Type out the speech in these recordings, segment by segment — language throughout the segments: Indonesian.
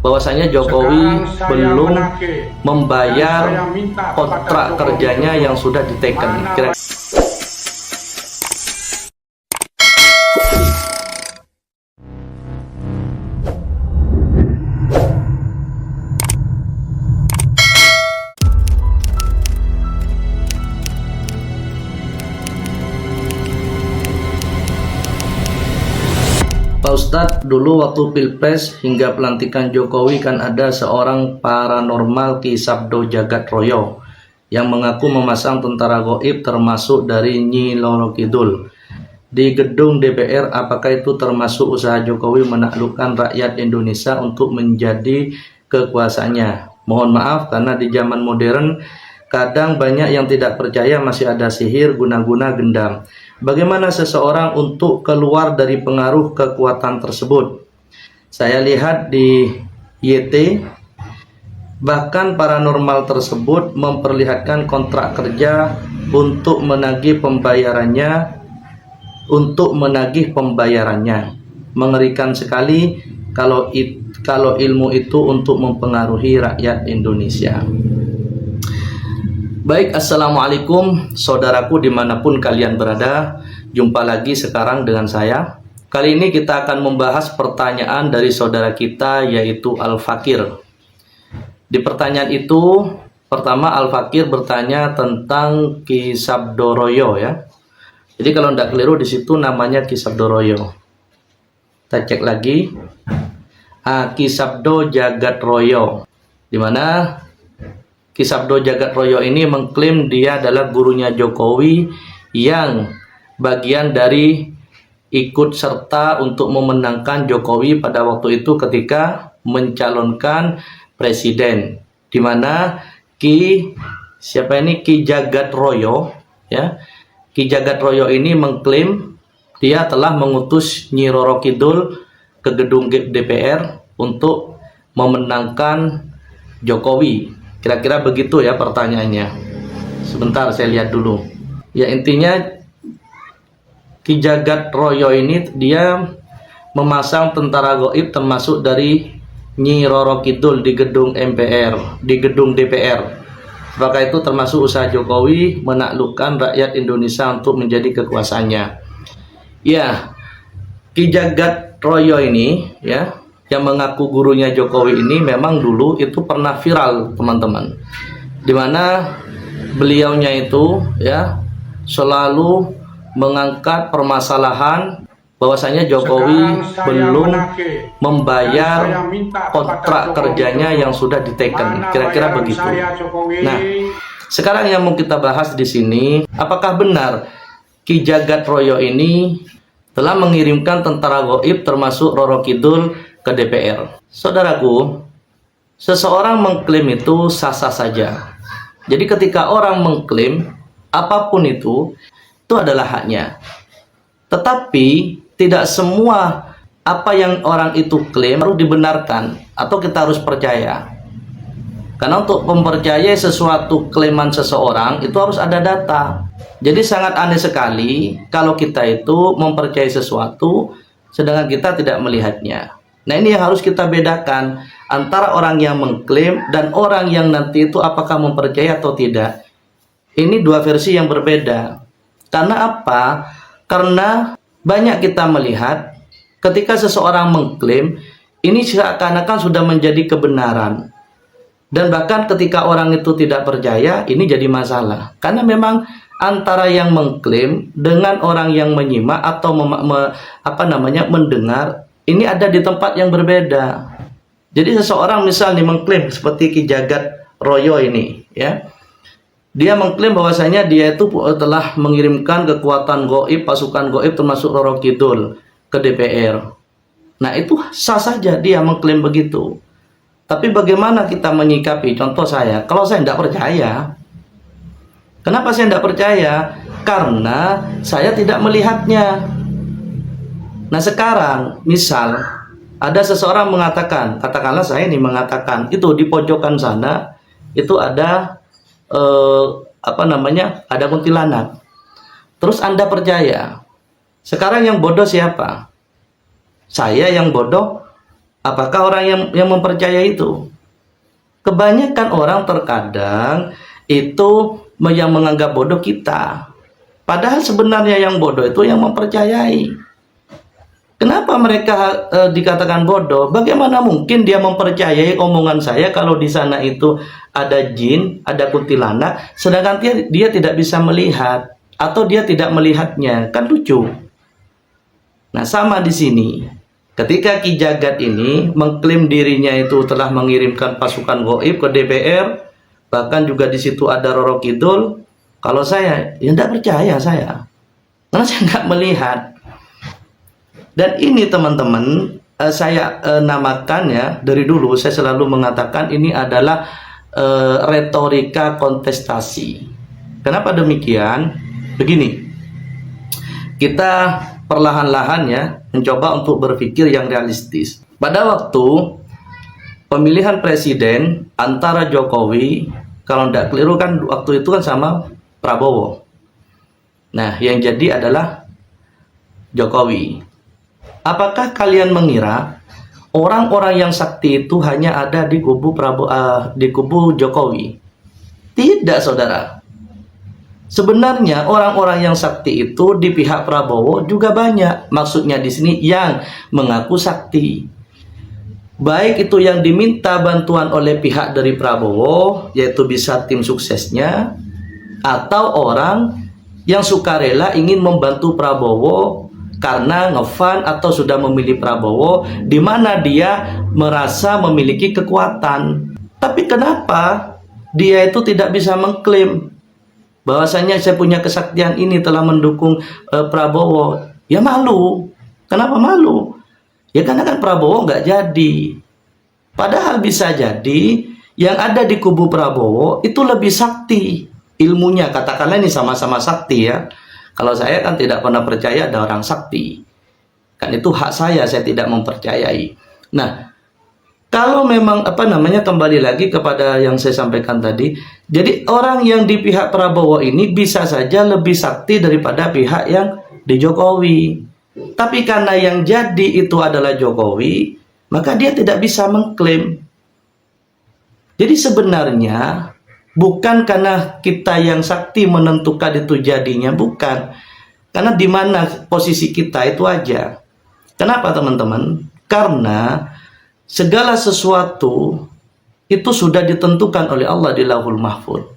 bahwasanya Jokowi belum membayar kontrak kerjanya yang sudah diteken. Pak Ustadz, dulu waktu Pilpres hingga pelantikan Jokowi kan ada seorang paranormal Ki Sabdo Jagadroyo yang mengaku memasang tentara gaib termasuk dari Nyi Roro Kidul di gedung DPR. Apakah itu termasuk usaha Jokowi menaklukkan rakyat Indonesia untuk menjadi kekuasaannya? Mohon maaf karena di zaman modern kadang banyak yang tidak percaya masih ada sihir guna-guna gendam. Bagaimana seseorang untuk keluar dari pengaruh kekuatan tersebut? Saya lihat di YT, bahkan paranormal tersebut memperlihatkan kontrak kerja untuk menagih pembayarannya. Mengerikan sekali kalau ilmu itu untuk mempengaruhi rakyat Indonesia. Baik, assalamualaikum saudaraku dimanapun kalian berada. Jumpa lagi sekarang dengan saya. Kali ini kita akan membahas pertanyaan dari saudara kita, yaitu Al-Fakir. Di pertanyaan itu, pertama Al-Fakir bertanya tentang Ki Sabdoroyo ya. Jadi kalau tidak keliru di situ namanya Ki Sabdoroyo. Kita cek lagi. Ki Sabdo Jagadroyo. Di mana Ki Sabdo Jagadroyo ini mengklaim dia adalah gurunya Jokowi yang bagian dari ikut serta untuk memenangkan Jokowi pada waktu itu ketika mencalonkan presiden. Di mana Ki Jagadroyo ya. Ki Jagadroyo ini mengklaim dia telah mengutus Nyi Roro Kidul ke gedung DPR untuk memenangkan Jokowi. Kira-kira begitu ya pertanyaannya. Sebentar saya lihat dulu. Ya intinya Ki Jagadroyo ini dia memasang tentara gaib termasuk dari Nyi Roro Kidul di gedung DPR. Apakah itu termasuk usaha Jokowi menaklukkan rakyat Indonesia untuk menjadi kekuasaannya? Ya, Ki Jagadroyo ini ya, yang mengaku gurunya Jokowi ini memang dulu itu pernah viral teman-teman, dimana beliaunya itu ya selalu mengangkat permasalahan bahwasanya Jokowi belum membayar kontrak kerjanya yang sudah diteken. Kira-kira begitu. Nah, sekarang yang mau kita bahas di sini, apakah benar Ki Jagadroyo ini telah mengirimkan tentara gaib termasuk Roro Kidul ke DPR? Saudaraku, seseorang mengklaim itu sah-sah saja. Jadi ketika orang mengklaim apapun itu adalah haknya. Tetapi tidak semua apa yang orang itu klaim harus dibenarkan atau kita harus percaya. Karena untuk mempercayai sesuatu klaiman seseorang itu harus ada data. Jadi sangat aneh sekali kalau kita itu mempercayai sesuatu sedangkan kita tidak melihatnya. Nah ini yang harus kita bedakan antara orang yang mengklaim dan orang yang nanti itu apakah mempercayai atau tidak. Ini dua versi yang berbeda. Karena apa? Karena banyak kita melihat ketika seseorang mengklaim ini seakan-akan sudah menjadi kebenaran. Dan bahkan ketika orang itu tidak percaya ini jadi masalah. Karena memang antara yang mengklaim dengan orang yang menyimak atau mendengar ini ada di tempat yang berbeda. Jadi seseorang misalnya mengklaim seperti Ki Jagadroyo ini ya. Dia mengklaim bahwasanya dia itu telah mengirimkan kekuatan gaib, pasukan gaib termasuk Roro Kidul ke DPR. Nah itu sah saja dia mengklaim begitu. Tapi bagaimana kita menyikapi? Contoh saya, kalau saya tidak percaya. Kenapa saya tidak percaya? Karena saya tidak melihatnya. Nah sekarang misal ada seseorang mengatakan, katakanlah saya ini mengatakan itu di pojokan sana itu ada ada kuntilanak. Terus Anda percaya. Sekarang yang bodoh siapa? Saya yang bodoh Apakah orang yang mempercayai itu? Kebanyakan orang terkadang itu yang menganggap bodoh kita. Padahal sebenarnya yang bodoh itu yang mempercayai. Kenapa mereka dikatakan bodoh? Bagaimana mungkin dia mempercayai omongan saya kalau di sana itu ada jin, ada kuntilanak, sedangkan dia tidak bisa melihat atau dia tidak melihatnya? Kan lucu. Nah, sama di sini. Ketika Ki Jagat ini mengklaim dirinya itu telah mengirimkan pasukan gaib ke DPR, bahkan juga di situ ada Roro Kidul, kalau saya ya tidak percaya saya, karena saya nggak melihat. Dan ini teman-teman, saya namakan ya, dari dulu saya selalu mengatakan ini adalah retorika kontestasi. Kenapa demikian? Begini, kita perlahan-lahan ya mencoba untuk berpikir yang realistis. Pada waktu pemilihan presiden antara Jokowi, kalau tidak keliru kan waktu itu kan sama Prabowo. Nah, yang jadi adalah Jokowi. Apakah kalian mengira orang-orang yang sakti itu hanya ada di kubu Jokowi? Tidak, saudara. Sebenarnya orang-orang yang sakti itu di pihak Prabowo juga banyak. Maksudnya di sini yang mengaku sakti. Baik itu yang diminta bantuan oleh pihak dari Prabowo, yaitu bisa tim suksesnya, atau orang yang sukarela ingin membantu Prabowo karena ngefan atau sudah memilih Prabowo, di mana dia merasa memiliki kekuatan. Tapi kenapa dia itu tidak bisa mengklaim bahwasanya saya punya kesaktian ini telah mendukung Prabowo? Ya malu. Kenapa malu? Ya karena kan Prabowo nggak jadi. Padahal bisa jadi yang ada di kubu Prabowo itu lebih sakti ilmunya. Katakanlah ini sama-sama sakti ya. Kalau saya kan tidak pernah percaya ada orang sakti. Kan itu hak saya tidak mempercayai. Nah, kalau memang kembali lagi kepada yang saya sampaikan tadi, jadi orang yang di pihak Prabowo ini bisa saja lebih sakti daripada pihak yang di Jokowi. Tapi karena yang jadi itu adalah Jokowi, maka dia tidak bisa mengklaim. Jadi sebenarnya bukan karena kita yang sakti menentukan itu jadinya, bukan. Karena di mana posisi kita itu aja. Kenapa teman-teman? Karena segala sesuatu itu sudah ditentukan oleh Allah di Lauhul Mahfuz.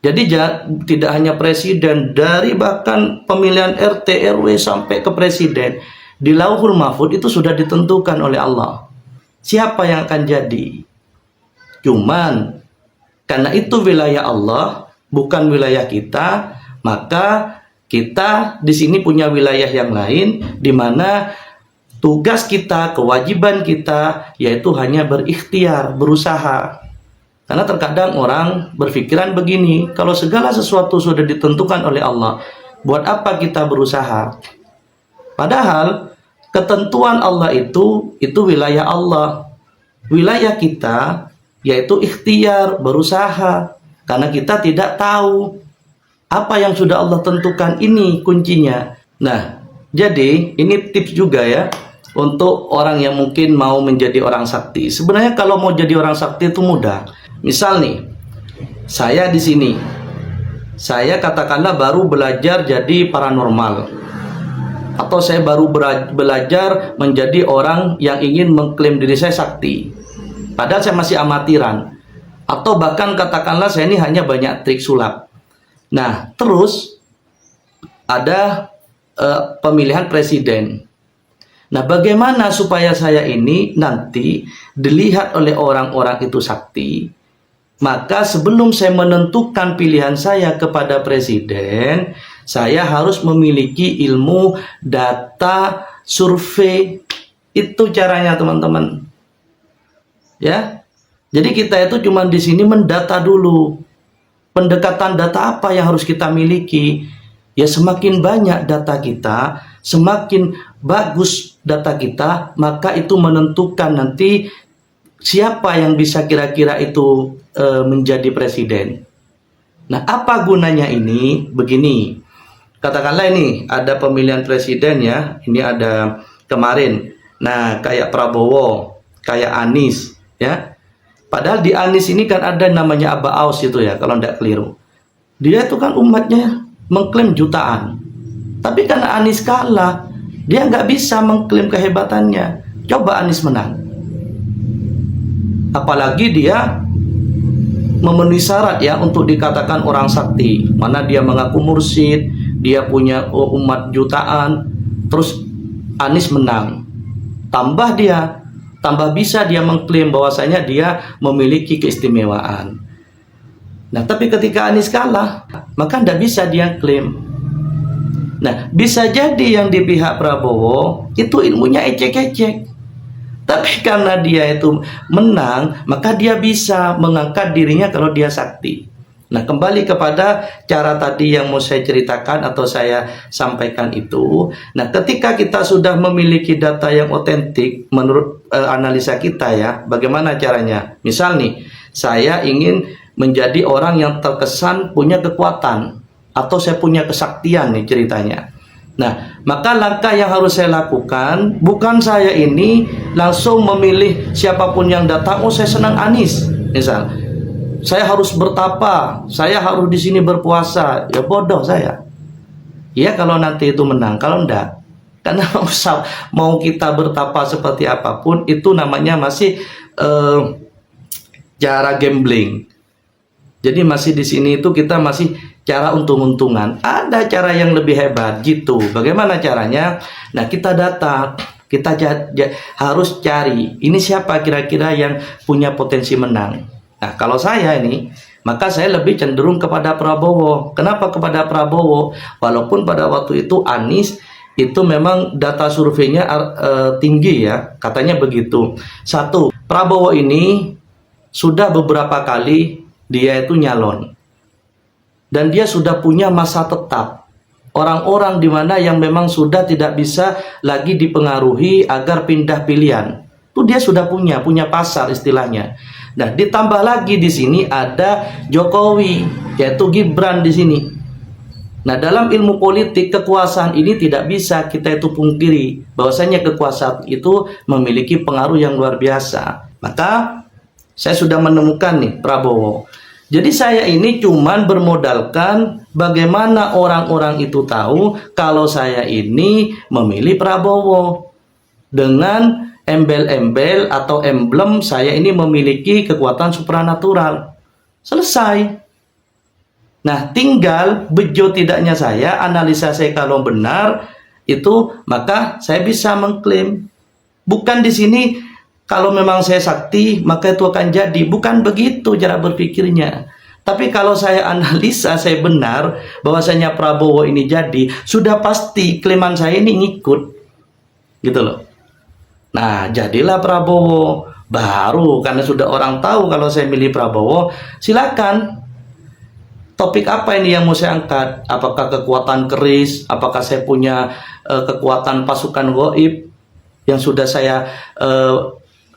Jadi tidak hanya presiden, dari bahkan pemilihan RT, RW sampai ke presiden, di Lauhul Mahfuz itu sudah ditentukan oleh Allah. Siapa yang akan jadi? Cuman karena itu wilayah Allah, bukan wilayah kita, maka kita di sini punya wilayah yang lain, di mana tugas kita, kewajiban kita, yaitu hanya berikhtiar, berusaha. Karena terkadang orang berpikiran begini, kalau segala sesuatu sudah ditentukan oleh Allah, buat apa kita berusaha? Padahal ketentuan Allah itu wilayah Allah. Wilayah kita yaitu ikhtiar, berusaha. Karena kita tidak tahu apa yang sudah Allah tentukan, ini kuncinya. Nah, jadi ini tips juga ya untuk orang yang mungkin mau menjadi orang sakti. Sebenarnya kalau mau jadi orang sakti itu mudah. Misal nih, saya di sini, saya katakanlah baru belajar jadi paranormal, atau saya baru belajar menjadi orang yang ingin mengklaim diri saya sakti, padahal saya masih amatiran, atau bahkan katakanlah saya ini hanya banyak trik sulap. Nah, terus ada pemilihan presiden. Nah, bagaimana supaya saya ini nanti dilihat oleh orang-orang itu sakti? Maka sebelum saya menentukan pilihan saya kepada presiden, saya harus memiliki ilmu data survei. Itu caranya teman-teman. Ya. Jadi kita itu cuma di sini mendata dulu. Pendekatan data apa yang harus kita miliki? Ya semakin banyak data kita, semakin bagus data kita, maka itu menentukan nanti siapa yang bisa kira-kira itu menjadi presiden. Nah, apa gunanya ini? Begini, katakanlah ini ada pemilihan presiden ya, ini ada kemarin. Nah, kayak Prabowo, kayak Anies, ya. Padahal di Anies ini kan ada namanya Aba Aus itu ya, kalau tidak keliru. Dia itu kan umatnya mengklaim jutaan. Tapi karena Anies kalah, dia nggak bisa mengklaim kehebatannya. Coba Anies menang. Apalagi dia memenuhi syarat ya untuk dikatakan orang sakti. Mana dia mengaku mursyid, dia punya umat jutaan, terus Anies menang. Tambah bisa dia mengklaim bahwasanya dia memiliki keistimewaan. Nah, tapi ketika Anies kalah, maka tidak bisa dia klaim. Nah, bisa jadi yang di pihak Prabowo itu ilmunya ecek-ecek. Tapi karena dia itu menang, maka dia bisa mengangkat dirinya kalau dia sakti. Nah, kembali kepada cara tadi yang mau saya ceritakan atau saya sampaikan itu. Nah, ketika kita sudah memiliki data yang otentik menurut analisa kita ya, bagaimana caranya? Misal nih, saya ingin menjadi orang yang terkesan punya kekuatan atau saya punya kesaktian nih ceritanya. Nah, maka langkah yang harus saya lakukan, bukan saya ini langsung memilih siapapun yang datang, oh saya senang Anies, misal. Saya harus bertapa, saya harus di sini berpuasa, ya bodoh saya. Ya kalau nanti itu menang, kalau enggak, karena mau kita bertapa seperti apapun, itu namanya masih cara gambling. Jadi masih di sini itu kita masih cara untung-untungan. Ada cara yang lebih hebat gitu. Bagaimana caranya? Nah, kita data, kita harus cari ini siapa kira-kira yang punya potensi menang. Nah, kalau saya ini, maka saya lebih cenderung kepada Prabowo. Kenapa kepada Prabowo? Walaupun pada waktu itu Anies itu memang data surveinya tinggi ya, katanya begitu. Satu, Prabowo ini sudah beberapa kali dia itu nyalon. Dan dia sudah punya masa tetap. Orang-orang di mana yang memang sudah tidak bisa lagi dipengaruhi agar pindah pilihan. Itu dia sudah punya pasar istilahnya. Nah, ditambah lagi di sini ada Jokowi, yaitu Gibran di sini. Nah, dalam ilmu politik kekuasaan ini tidak bisa kita itu pungkiri bahwasanya kekuasaan itu memiliki pengaruh yang luar biasa. Maka saya sudah menemukan nih Prabowo. Jadi saya ini cuman bermodalkan bagaimana orang-orang itu tahu kalau saya ini memilih Prabowo dengan embel-embel atau emblem saya ini memiliki kekuatan supranatural. Selesai. Nah, tinggal bejo tidaknya saya, analisa saya kalau benar itu, maka saya bisa mengklaim. Bukan di sini kalau memang saya sakti, maka itu akan jadi. Bukan begitu cara berpikirnya. Tapi kalau saya analisa, saya benar bahwasanya Prabowo ini jadi, sudah pasti klaiman saya ini ngikut. Gitu loh. Nah, jadilah Prabowo. Baru karena sudah orang tahu kalau saya milih Prabowo, silakan. Topik apa ini yang mau saya angkat? Apakah kekuatan keris? Apakah saya punya kekuatan pasukan gaib yang sudah saya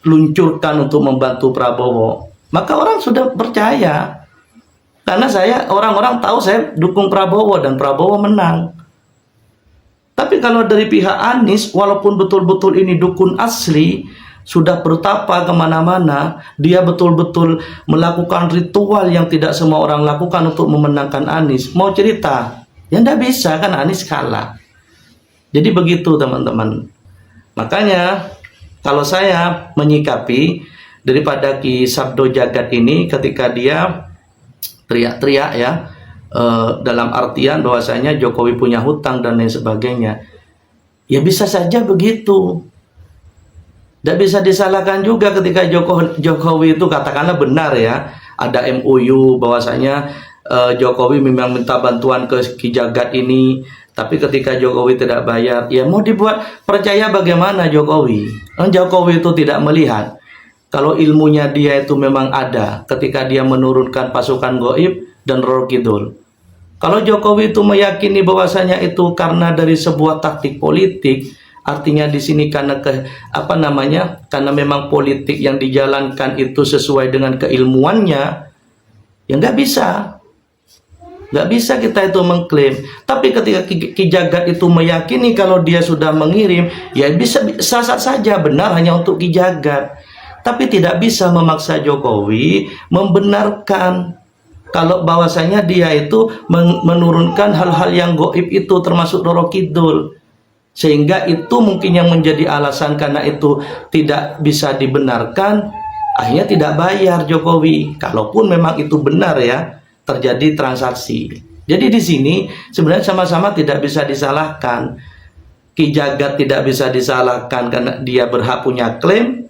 luncurkan untuk membantu Prabowo? Maka orang sudah percaya. Karena orang-orang tahu saya dukung Prabowo dan Prabowo menang. Tapi kalau dari pihak Anies, walaupun betul-betul ini dukun asli, sudah bertapa kemana-mana, dia betul-betul melakukan ritual yang tidak semua orang lakukan untuk memenangkan Anies. Mau cerita? Ya enggak bisa, kan Anies kalah. Jadi begitu teman-teman. Makanya kalau saya menyikapi daripada Ki Sabdo Jagat ini ketika dia teriak-teriak ya, dalam artian bahwasanya Jokowi punya hutang dan lain sebagainya, ya bisa saja begitu. Tidak bisa disalahkan juga ketika Jokowi itu katakanlah benar ya, ada MOU bahwasanya Jokowi memang minta bantuan ke Ki Jagat ini, tapi ketika Jokowi tidak bayar, ya mau dibuat percaya bagaimana Jokowi? Jokowi itu tidak melihat kalau ilmunya dia itu memang ada ketika dia menurunkan pasukan gaib dan Roro Kidul. Kalau Jokowi itu meyakini bahwasanya itu karena dari sebuah taktik politik, artinya di sini karena karena memang politik yang dijalankan itu sesuai dengan keilmuannya, ya nggak bisa. Nggak bisa kita itu mengklaim. Tapi ketika Ki Jagat itu meyakini kalau dia sudah mengirim, ya bisa sah-sah saja benar hanya untuk Ki Jagat. Tapi tidak bisa memaksa Jokowi membenarkan kalau bahwasanya dia itu menurunkan hal-hal yang gaib itu termasuk Roro Kidul. Sehingga itu mungkin yang menjadi alasan karena itu tidak bisa dibenarkan, akhirnya tidak bayar Jokowi. Kalaupun memang itu benar ya, terjadi transaksi. Jadi di sini sebenarnya sama-sama tidak bisa disalahkan. Ki Jagat tidak bisa disalahkan karena dia berhak punya klaim,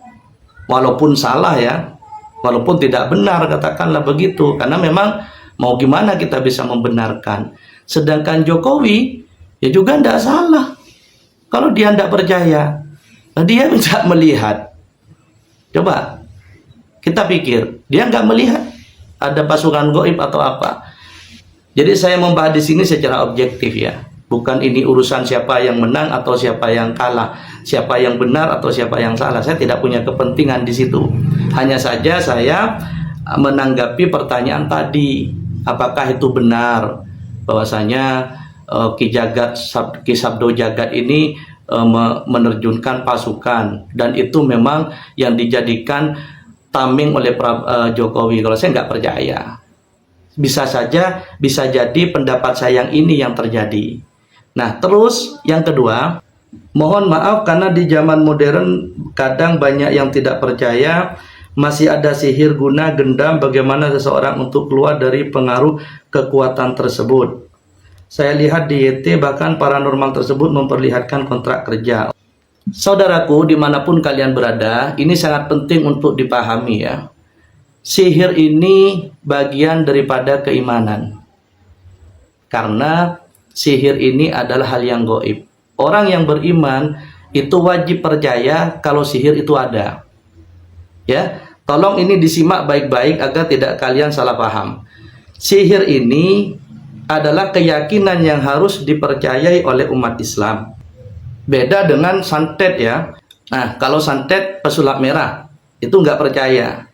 walaupun salah ya, walaupun tidak benar katakanlah begitu. Karena memang mau gimana kita bisa membenarkan. Sedangkan Jokowi ya juga tidak salah. Kalau dia tidak percaya, dia bisa melihat. Coba kita pikir, dia nggak melihat ada pasukan gaib atau apa. Jadi saya membahas di sini secara objektif ya. Bukan ini urusan siapa yang menang atau siapa yang kalah, siapa yang benar atau siapa yang salah. Saya tidak punya kepentingan di situ. Hanya saja saya menanggapi pertanyaan tadi, apakah itu benar bahwasanya Ki Jagat, Ki Sabdo Jagat ini menerjunkan pasukan dan itu memang yang dijadikan tameng oleh Jokowi. Kalau saya nggak percaya, bisa saja, bisa jadi pendapat saya yang ini yang terjadi. Nah, terus yang kedua, mohon maaf karena di zaman modern kadang banyak yang tidak percaya masih ada sihir guna gendam bagaimana seseorang untuk keluar dari pengaruh kekuatan tersebut. Saya lihat di YT bahkan paranormal tersebut memperlihatkan kontrak kerja. Saudaraku dimanapun kalian berada, ini sangat penting untuk dipahami ya. Sihir ini bagian daripada keimanan. Karena sihir ini adalah hal yang gaib. Orang yang beriman itu wajib percaya kalau sihir itu ada. Ya, tolong ini disimak baik-baik agar tidak kalian salah paham. Sihir ini adalah keyakinan yang harus dipercayai oleh umat Islam. Beda dengan santet ya. Nah, kalau santet pesulap merah, itu nggak percaya.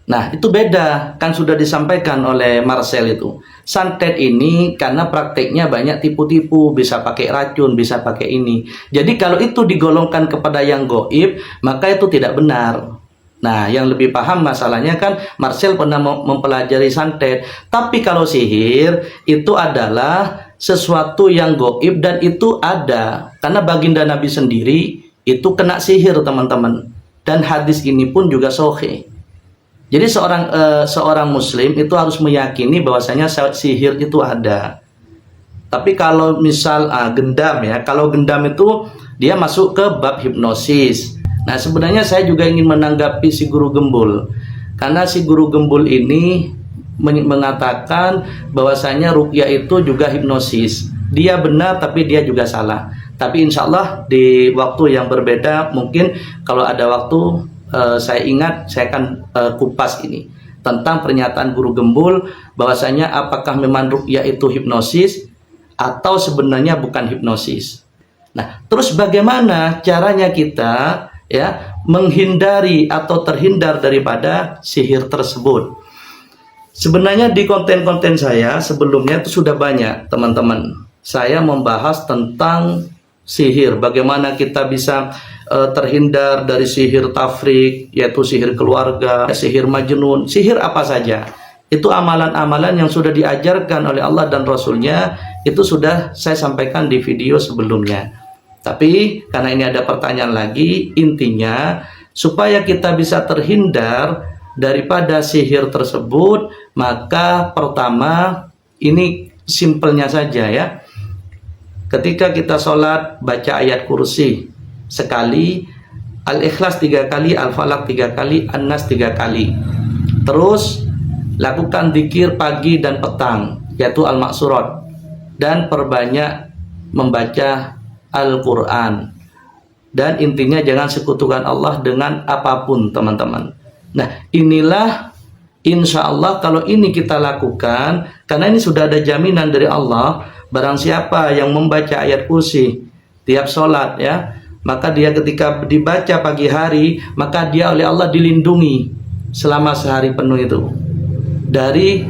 Nah, itu beda. Kan sudah disampaikan oleh Marcel itu. Santet ini karena prakteknya banyak tipu-tipu, bisa pakai racun, bisa pakai ini. Jadi kalau itu digolongkan kepada yang gaib, maka itu tidak benar. Nah, yang lebih paham masalahnya kan Marcel pernah mempelajari santet. Tapi kalau sihir itu adalah sesuatu yang gaib dan itu ada. Karena baginda Nabi sendiri itu kena sihir teman-teman. Dan hadis ini pun juga sahih. Jadi seorang muslim itu harus meyakini bahwasanya sihir itu ada. Tapi kalau misal gendam ya, kalau gendam itu dia masuk ke bab hipnosis. Nah, sebenarnya saya juga ingin menanggapi si Guru Gembul. Karena si Guru Gembul ini mengatakan bahwasanya ruqyah itu juga hipnosis. Dia benar tapi dia juga salah. Tapi insya Allah di waktu yang berbeda, mungkin kalau ada waktu saya ingat saya akan kupas ini tentang pernyataan Guru Gembul bahwasanya apakah memang ruqyah itu hipnosis atau sebenarnya bukan hipnosis. Nah, terus bagaimana caranya kita ya menghindari atau terhindar daripada sihir tersebut? Sebenarnya di konten-konten saya sebelumnya itu sudah banyak teman-teman. Saya membahas tentang sihir, bagaimana kita bisa terhindar dari sihir tafrik, yaitu sihir keluarga, sihir majnun, sihir apa saja. Itu amalan-amalan yang sudah diajarkan oleh Allah dan Rasulnya, itu sudah saya sampaikan di video sebelumnya. Tapi karena ini ada pertanyaan lagi, intinya supaya kita bisa terhindar daripada sihir tersebut, maka pertama ini simpelnya saja ya. Ketika kita sholat, baca ayat kursi sekali, Al-Ikhlas 3 kali, Al-Falaq 3 kali, An-Nas 3 kali. Terus lakukan zikir pagi dan petang, yaitu Al-Maksurat, dan perbanyak membaca Al-Quran. Dan intinya jangan sekutukan Allah dengan apapun teman-teman. Nah, inilah insya Allah kalau ini kita lakukan, karena ini sudah ada jaminan dari Allah, barang siapa yang membaca ayat kursi tiap sholat ya, maka dia ketika dibaca pagi hari, maka dia oleh Allah dilindungi selama sehari penuh itu dari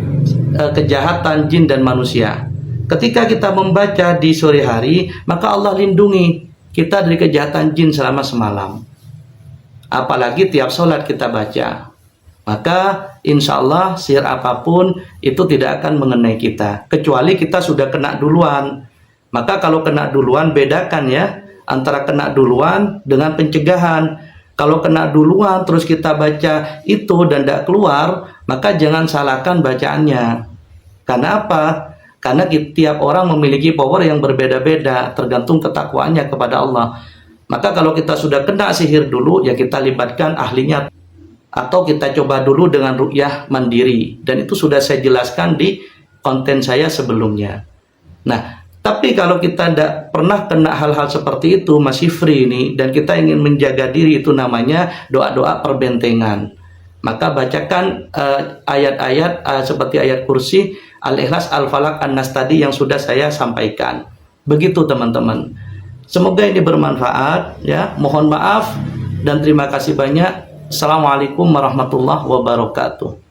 kejahatan jin dan manusia. Ketika kita membaca di sore hari, maka Allah lindungi kita dari kejahatan jin selama semalam. Apalagi tiap sholat kita baca. Maka insya Allah sihir apapun itu tidak akan mengenai kita. Kecuali kita sudah kena duluan. Maka kalau kena duluan, bedakan ya antara kena duluan dengan pencegahan. Kalau kena duluan terus kita baca itu dan tidak keluar, maka jangan salahkan bacaannya. Karena apa? Karena tiap orang memiliki power yang berbeda-beda, tergantung ketakwaannya kepada Allah. Maka kalau kita sudah kena sihir dulu, ya kita libatkan ahlinya. Atau kita coba dulu dengan ruqyah mandiri. Dan itu sudah saya jelaskan di konten saya sebelumnya. Nah, tapi kalau kita tidak pernah kena hal-hal seperti itu, masih free ini, dan kita ingin menjaga diri, itu namanya doa-doa perbentengan. Maka bacakan ayat-ayat seperti ayat kursi, Al-Ikhlas, Al-Falaq, An-Nas tadi yang sudah saya sampaikan. Begitu teman-teman. Semoga ini bermanfaat ya. Mohon maaf dan terima kasih banyak. Assalamualaikum warahmatullahi wabarakatuh.